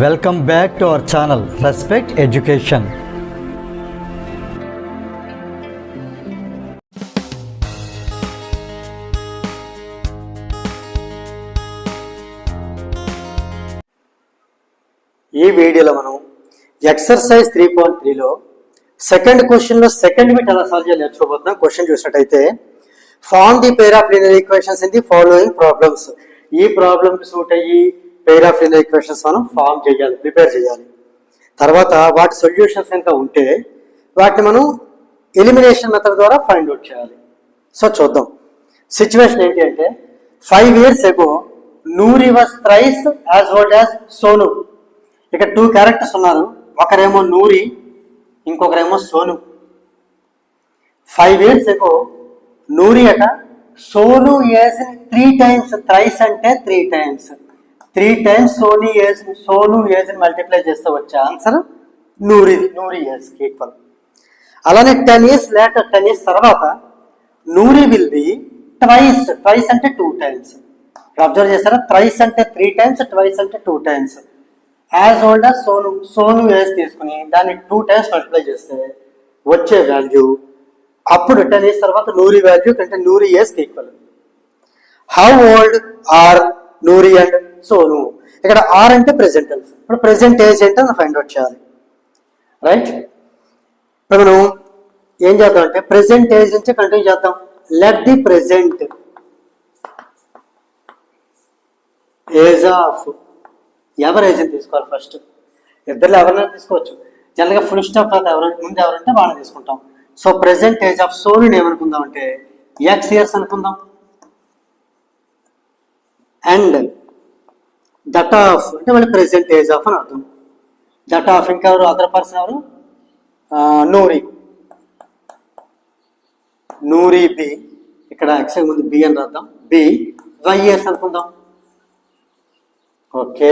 Welcome back to our channel Respect Education. ఈ వీడియోలో మనం ఎక్సర్సైజ్ 3.3లో సెకండ్ క్వశ్చన్లో సెకండ్ బిట్ ఎలా సాల్వ్ చేయాలి నేర్చుకోబోతున్నాం. క్వశ్చన్ చూసినట్టయితే form the pair of linear equations in the following problems. ఈ ప్రాబ్లమ్ సూట్ అయ్యి పేర్ ఆఫ్ లీనియర్ ఈక్వేషన్స్ మనం ఫార్మ్ చేయాలి, ప్రిపేర్ చేయాలి. తర్వాత వాటి సొల్యూషన్స్ ఇంకా ఉంటే వాటిని మనం ఎలిమినేషన్ మెథడ్ ద్వారా ఫైండ్ అవుట్ చేయాలి. సో చూద్దాం. సిచ్యువేషన్ ఏంటి అంటే 5 years ago Nuri was thrice as old as Sonu. ఇక్కడ 2 క్యారెక్టర్స్ ఉన్నారు. ఒకరేమో నూరి, ఇంకొకరేమో సోను. 5 years ago నూరి అట సోను ఏజ్ 3 times. థ్రైస్ అంటే 3 times. 3 times Sonu age multiply చేస్తే వచ్చే ఆన్సర్ నూరి ఏజ్ ఈక్వల్. అలానే 10 years లేటర్, 10 years తర్వాత నూరి విల్ బి ట్వైస్ అంటే 2 times. అబ్జర్వ్ చేస్తారా? థ్రైస్ అంటే 3 times, ట్వైస్ అంటే 2 times. As old as Sonu age తీసుకుని దాన్ని 2 times మల్టిప్లై చేస్తే వచ్చే వాల్యూ అప్పుడు 10 years తర్వాత నూరి వాల్యూ కంటే Noori age equal. How old are Noori and Sonu. ఇక్కడ ఆర్ అంటే ప్రెసెంట్ టెన్స్. ఇప్పుడు ప్రెసెంట్ ఏజ్ ఏంటో ఫైండ్ అవుట్ చేయాలి. రైట్? ఇప్పుడు మనం ఏం చేద్దాం అంటే ప్రెసెంట్ ఏజ్ నుంచి కంటిన్యూ చేద్దాం. Let the present age of ఎవరు ఏజ్ తీసుకోవాలి ఫస్ట్. ఇద్దరు ఎవరైనా తీసుకోవచ్చు. జనరల్గా ఫుల్ స్టాప్ తర్వాత ముందు ఎవరంటే వాళ్ళని తీసుకుంటాం. So present age of Sonu ఏమనుకుందాం అంటే X years అనుకుందాం. అండ్ దట్ ఆఫ్ అంటే మళ్ళీ ప్రెసెంట్ ఏజ్ ఆఫ్ అని అర్థం. దట్ ఆఫ్ ఇంకెవరు అదర్ పర్సన్ ఎవరు? నూరి బి. ఇక్కడ ఎక్స్ ముందు బి అని రాద్దాం. బి Y years అనుకుందాం. ఓకే.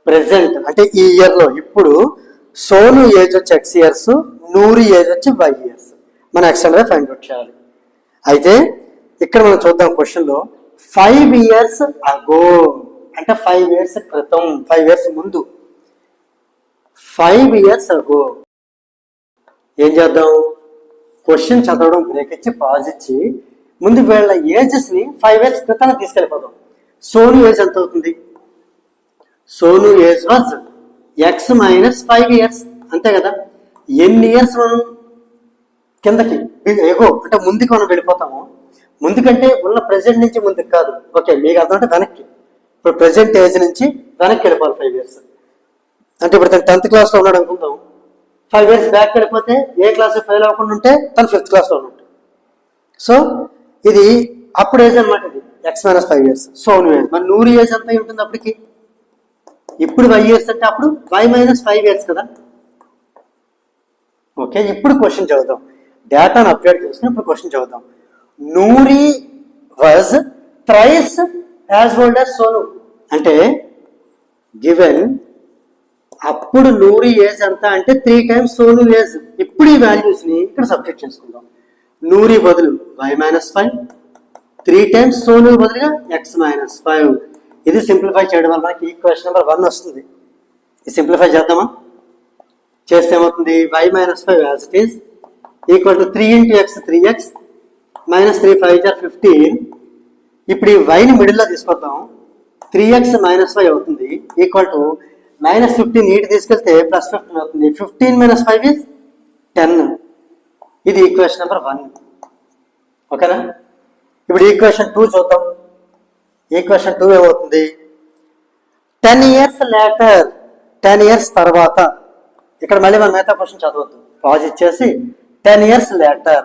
ప్రెసెంట్ అంటే ఈ ఇయర్ లో ఇప్పుడు సోను ఏజ్ వచ్చి X years, నూరి ఏజ్ వచ్చి Y years. మనం ఎక్స్టెండ్ గా ఫైండ్ అవుట్ చేయాలి. అయితే ఇక్కడ మనం చూద్దాం క్వశ్చన్ లో 5 years అగో అంటే 5 years క్రితం, 5 years ముందు. 5 years అగో ఏం చేద్దాం? క్వశ్చన్ చదవడం బ్రేక్ ఇచ్చి పాజ్ ఇచ్చి ముందు వీళ్ళ ఏజెస్ ని 5 years క్రితం తీసుకెళ్ళిపోదాం. సోను ఏజ్ ఎంత అవుతుంది? Sonu age was X minus 5 years. అంతే కదా? ఎన్ని ఇయర్స్ మనం కిందకి ఎగో అంటే ముందుకు మనం వెళ్ళిపోతాము. ముందుకంటే ఉన్న ప్రెసెంట్ నుంచి ముందుకు కాదు. ఓకే, మీకు అర్థం అంటే వెనక్కి. ఇప్పుడు ప్రెసెంట్ ఏజ్ నుంచి వెనక్కి వెళ్ళిపోవాలి 5 years. అంటే ఇప్పుడు తను 10th class లో ఉన్నాడు అనుకుందాం. 5 years బ్యాక్ వెళ్ళిపోతే ఏ క్లాస్ ఫెయిల్ అవ్వకుండా ఉంటే తను 5th class లో ఉన్నాడు. సో ఇది అప్పుడు ఏజ్ అనమాట. ఇది X minus 5 years Sonu age. మరి నూరి ఏజ్ ఎంత ఉంటుంది అప్పటికి? ఇప్పుడు Y years అంటే అప్పుడు Y minus 5 years కదా. ఓకే, ఇప్పుడు క్వశ్చన్ చదువుదాం. డేటాను అప్డేట్ చేసుకుని ఇప్పుడు క్వశ్చన్ చదువుదాం. Noori was thrice as old as Sonu అంటే గివెన్ అప్పుడు నూరి ఏజ్ ఎంత అంటే 3 times సోను ఏజ్. ఇప్పుడు ఈ వాల్యూస్ ని ఇక్కడ సబ్జెక్ట్ చేసుకుందాం. నూరి బదులు Y minus 5, 3 times సోను బదులుగా X minus 5. ఇది సింప్లిఫై చేయడం వల్ల మనకి ఈక్వేషన్ నెంబర్ 1 వస్తుంది. ఇది సింప్లిఫై చేద్దామా? చేస్తే ఏమవుతుంది? Y minus 5 as it is equal to 3 into X 3X minus 3 5 are 15. ఇప్పుడు ఈ Y ని మిడిల్లో తీసుకొద్దాం. 3X minus 5 అవుతుంది ఈక్వల్ టు -15. ఇటు తీసుకెళ్తే +15 అవుతుంది. 15 minus 5 is 10. ఇది ఈక్వేషన్ నెంబర్ 1. ఓకేనా? ఇప్పుడు ఈక్వేషన్ 2 చూద్దాం. ఈక్వేషన్ 2 ఏమవుతుంది? 10 years later, 10 years తర్వాత. ఇక్కడ మళ్ళీ మనం మిగతా క్వశ్చన్ చదవద్దు, పాజ్ ఇచ్చేసి 10 years later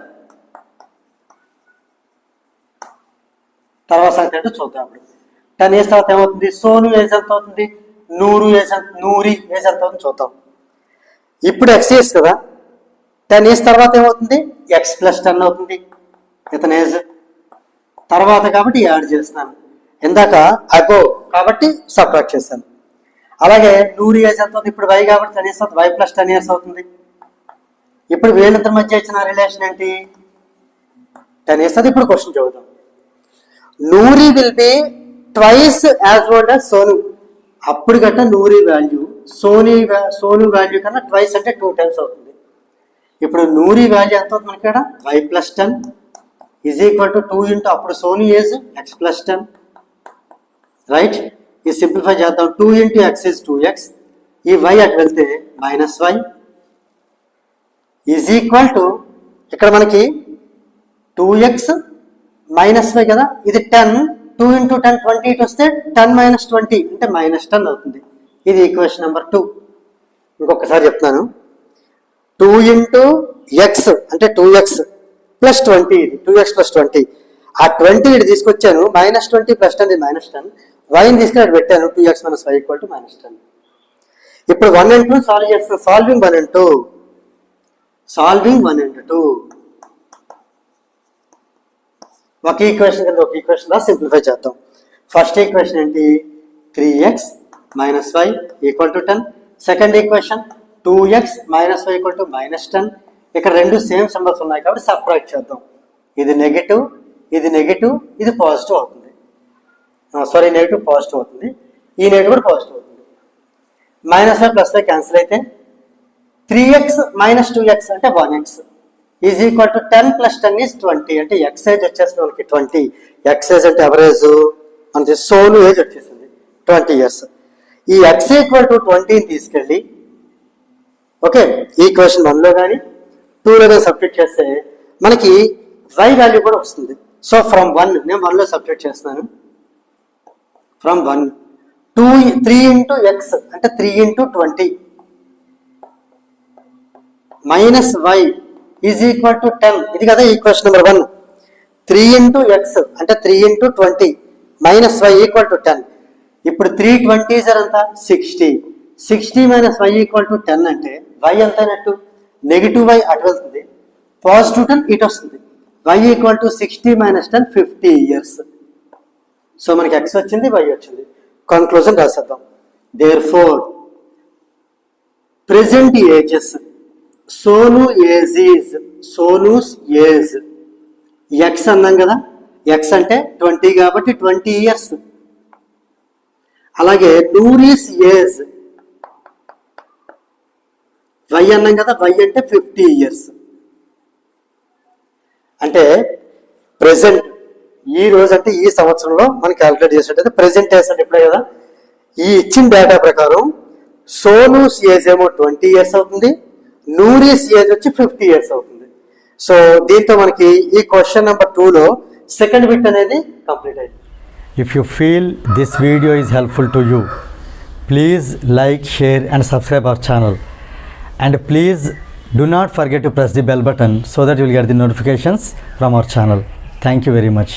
తర్వాత సంగతి ఏంటో చూద్దాం. అప్పుడు 10 years తర్వాత ఏమవుతుంది? సోను ఏజ్ ఎంత అవుతుంది? నూరి ఏజ్ ఎంత అవుతుంది చూద్దాం. ఇప్పుడు X years కదా. 10 years తర్వాత ఏమవుతుంది? X plus 10 అవుతుంది ఇతని ఏజ్. తర్వాత కాబట్టి యాడ్ చేస్తున్నాను. ఇందాక అగో కాబట్టి సబ్ట్రాక్ట్ చేశాను. అలాగే నూరి ఏజ్ ఎంత అవుతుంది? ఇప్పుడు Y కాబట్టి 10 years అవుతుంది. Y plus 10 years అవుతుంది. ఇప్పుడు వీళ్ళిద్దరి మధ్య ఇచ్చిన రిలేషన్ ఏంటి? 10 years. అది ఇప్పుడు క్వశ్చన్ చదువుతాం. Noori will be twice as old as Sonu. అప్పుడు గట్ట నూరి వాల్యూ సోను వాల్యూ కన్నా ట్వైస్ అంటే 2 times అవుతుంది. ఇప్పుడు నూరి వాల్యూ ఎంత అవుతుంది మనకి ఇక్కడ y + 10 is equal to 2 into అప్పుడు సోను ఏజ్ x + 10, రైట్. ఇది సింప్లిఫై చేద్దాం. 2 ఇంటూ x ఈజ్ 2x, ఈ y అటు వెళ్తే -y ఈజ్ ఈక్వల్ టు ఇక్కడ మనకి 2x -y కదా, ఇది 10, 2 ఇంటూ 10 20 ఇటు వస్తే 10 - 20 అంటే -10 అవుతుంది. ఇది ఈక్వేషన్ నెంబర్ 2. ఇంకొకసారి చెప్తున్నాను. 2 ఇంటూ ఎక్స్ అంటే 2x + 20, ఇది 2x + 20. ఆ 20 ఇటు తీసుకొచ్చాను, -20 + 10 -10, వైని తీసుకుని అటు పెట్టాను, 2x - y = -10. ఇప్పుడు 1 and 2 సాల్వ్ చేస్తాను. సాల్వింగ్ 1 and 2 ఒక ఈక్వేషన్ కింద ఒక ఈక్వేషన్ లా సింప్లిఫై చేద్దాం. ఫస్ట్ ఈక్వేషన్ ఏంటి, 3x - y = 10. Second equation 2x - y = -10. ఇక్కడ రెండు సేమ్ సింబల్స్ ఉన్నాయి కాబట్టి సబ్ట్రాక్ట్ చేద్దాం. ఇది నెగటివ్, ఇది నెగటివ్, ఇది పాజిటివ్ అవుతుంది. సారీ, నెగటివ్ పాజిటివ్ అవుతుంది, ఈ నెగటివ్ కూడా పాజిటివ్ అవుతుంది. -y + y క్యాన్సిల్ అయితే 3x - 2x అంటే 1x is equal to 10 + 10 is 20 అంటే ఎక్స్ ఏజ్ వచ్చేస్తుంది మనకి 20. ఎక్స్ ఏజ్ అంటే ఎవరేజ్ అంటే సోను ఏజ్ వచ్చేసింది 20 years. ఈ x = 20 తీసుకెళ్ళి ఓకే ఈక్వేషన్ 1లో కానీ 2లో కానీ సబ్స్టిట్యూట్ చేస్తే మనకి y వాల్యూ కూడా వస్తుంది. సో ఫ్రమ్ 1 నేను 1లో సబ్స్టిట్యూట్ చేస్తున్నాను. ఫ్రమ్ 1 3 ఇంటూ ఎక్స్ అంటే 3 into 20 -y is equal to 10, ఇది కదా ఈక్వేషన్ నెంబర్ 1. 3 ఇంటూ ఎక్స్ అంటే 3 ఇంటూ 20 -y = 10. ఇప్పుడు 3 20s అంతా 60, 60 - y = 10 అంటే y ఎంత అయినట్టు, నెగిటివ్ y అటు వెళ్తుంది, పాజిటివ్ 10 ఇటు వస్తుంది. y = 60 - 10 50 years. సో మనకి x వచ్చింది, y వచ్చింది. కన్క్లూజన్ రాసేద్దాం. Therefore present ages Sonu age is Sonu's age X అన్నాం కదా, ఎక్స్ అంటే 20 కాబట్టి 20 years. అలాగే నూరీస్ ఏజ్ వై అన్నాం కదా, వై అంటే 50 years. అంటే ప్రెసెంట్ ఈ రోజు అంటే ఈ సంవత్సరంలో మనం క్యాలిక్యులేట్ చేసినట్టయితే ప్రెసెంట్ ఏజ్ అంటే ఇప్పుడే కదా, ఈ ఇచ్చిన డేటా ప్రకారం సోనూస్ ఏజ్ ఏమో 20 years అవుతుంది, నూరీస్ ఏజ్ వచ్చి 50 years అవుతుంది. సో దీంతో మనకి ఈ క్వశ్చన్ నెంబర్ 2లో సెకండ్ బిట్ అనేది కంప్లీట్ అయింది. If you feel this video is helpful to you, please like, share and subscribe our channel. And please do not forget to press the bell button so that you will get the notifications from our channel. Thank you very much.